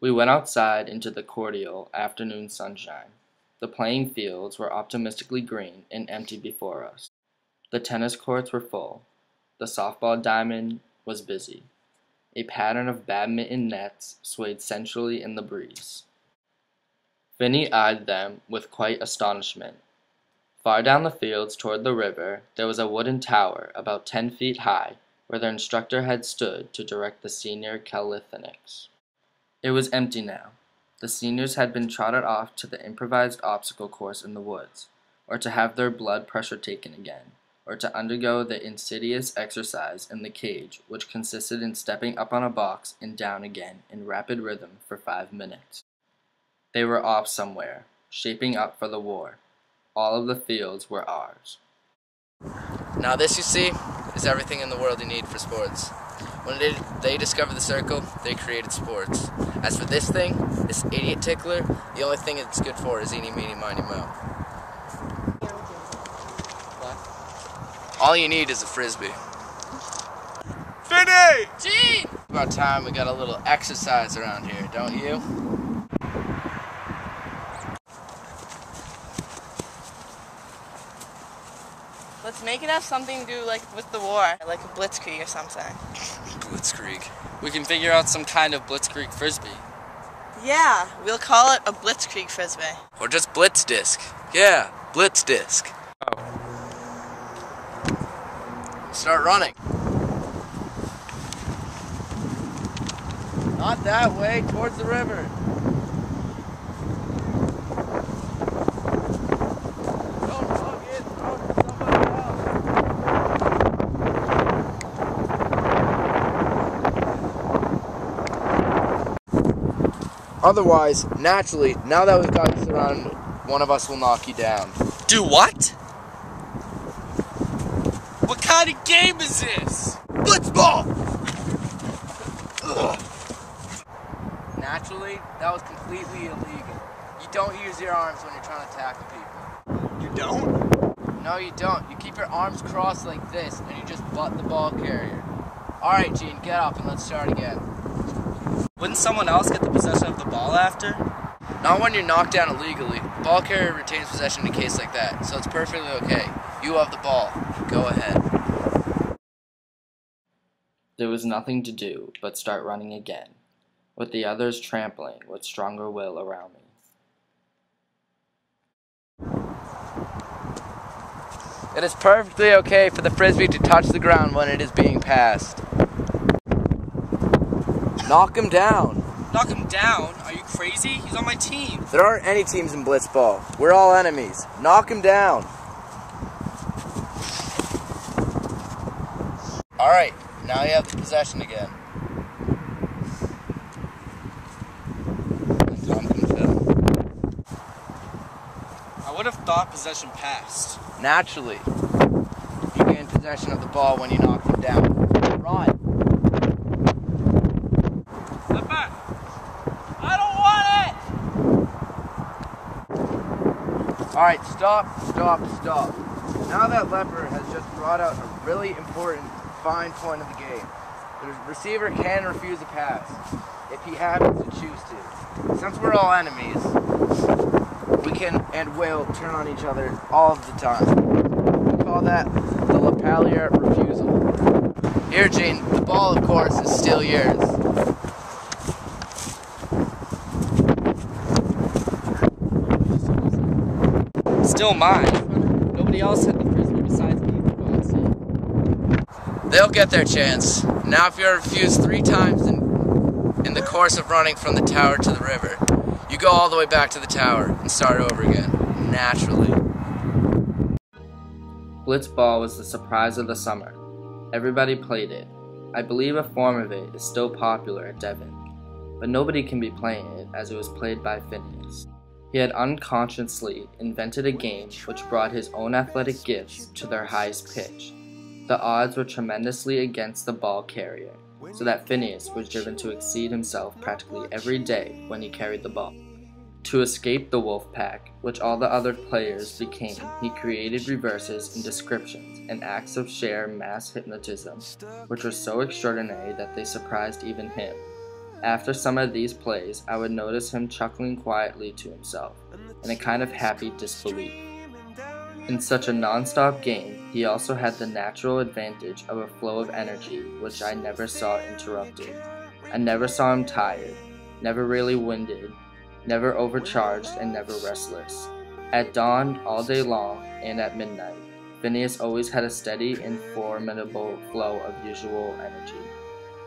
We went outside into the cordial afternoon sunshine. The playing fields were optimistically green and empty before us. The tennis courts were full. The softball diamond was busy. A pattern of badminton nets swayed sensually in the breeze. Finney eyed them with quiet astonishment. Far down the fields toward the river there was a wooden tower about 10 feet high where their instructor had stood to direct the senior calisthenics. It was empty now. The seniors had been trotted off to the improvised obstacle course in the woods, or to have their blood pressure taken again, or to undergo the insidious exercise in the cage which consisted in stepping up on a box and down again in rapid rhythm for 5 minutes. They were off somewhere, shaping up for the war. All of the fields were ours. Now this, you see, is everything in the world you need for sports. When they discovered the circle, they created sports. As for this thing, this idiot tickler, the only thing it's good for is eeny, meeny, miny, moe. All you need is a frisbee. Finney! Gene! About time we got a little exercise around here, don't you? Let's make it have something to do with the war, like a blitzkrieg or something. Blitzkrieg. We can figure out some kind of blitzkrieg frisbee. Yeah, we'll call it a blitzkrieg frisbee. Or just blitz disc. Yeah, blitz disc. Start running. Not that way, towards the river. Don't hug it, hug somebody else. Otherwise, naturally, now that we've got you surrounded, one of us will knock you down. Do what? What kind of game is this? Blitzball! Ugh. Naturally, that was completely illegal. You don't use your arms when you're trying to tackle people. You don't? No, you don't. You keep your arms crossed like this, and you just butt the ball carrier. Alright, Gene, get up and let's start again. Wouldn't someone else get the possession of the ball after? Not when you're knocked down illegally. The ball carrier retains possession in a case like that, so it's perfectly okay. You have the ball. Go ahead. There was nothing to do but start running again, with the others trampling with stronger will around me. It is perfectly okay for the frisbee to touch the ground when it is being passed. Knock him down. Knock him down? Are you crazy? He's on my team. There aren't any teams in blitzball. We're all enemies. Knock him down. Alright, now you have the possession again. Tom can fill. I would have thought possession passed. Naturally. You gain possession of the ball when you knock him down. Run. Step back. I don't want it! Alright, stop. Now that leper has just brought out a really important fine point of the game. The receiver can refuse a pass if he happens to choose to. Since we're all enemies, we can and will turn on each other all of the time. We call that the lapalier refusal. Here, Gene, the ball, of course, is still yours. Still mine. Nobody else had the frisbee besides me, for God's sake. They'll get their chance. Now if you're refused 3 times in the course of running from the tower to the river, you go all the way back to the tower and start over again, naturally. Blitzball was the surprise of the summer. Everybody played it. I believe a form of it is still popular at Devon, but nobody can be playing it as it was played by Phineas. He had unconsciously invented a game which brought his own athletic gifts to their highest pitch. The odds were tremendously against the ball carrier, so that Phineas was driven to exceed himself practically every day when he carried the ball. To escape the wolf pack, which all the other players became, he created reverses and descriptions and acts of sheer mass hypnotism, which were so extraordinary that they surprised even him. After some of these plays, I would notice him chuckling quietly to himself, in a kind of happy disbelief. In such a non-stop game, he also had the natural advantage of a flow of energy which I never saw interrupted. I never saw him tired, never really winded, never overcharged, and never restless. At dawn, all day long, and at midnight, Phineas always had a steady and formidable flow of usual energy.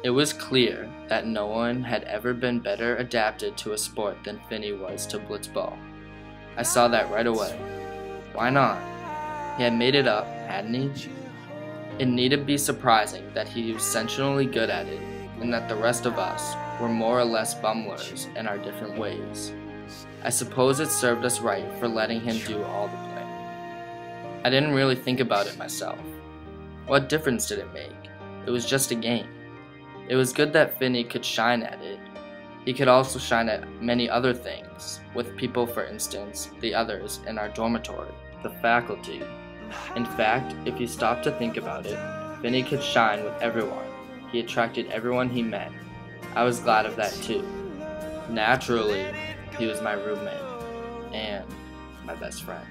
It was clear that no one had ever been better adapted to a sport than Finney was to blitzball. I saw that right away. Why not? He had made it up, hadn't he? It needn't be surprising that he was sensationally good at it, and that the rest of us were more or less bumblers in our different ways. I suppose it served us right for letting him do all the playing. I didn't really think about it myself. What difference did it make? It was just a game. It was good that Finney could shine at it. He could also shine at many other things, with people, for instance, the others in our dormitory, the faculty. In fact, if you stop to think about it, Finney could shine with everyone. He attracted everyone he met. I was glad of that too. Naturally, he was my roommate and my best friend.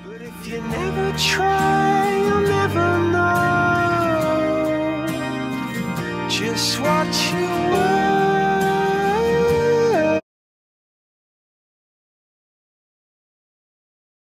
But if you never try, you'll never know.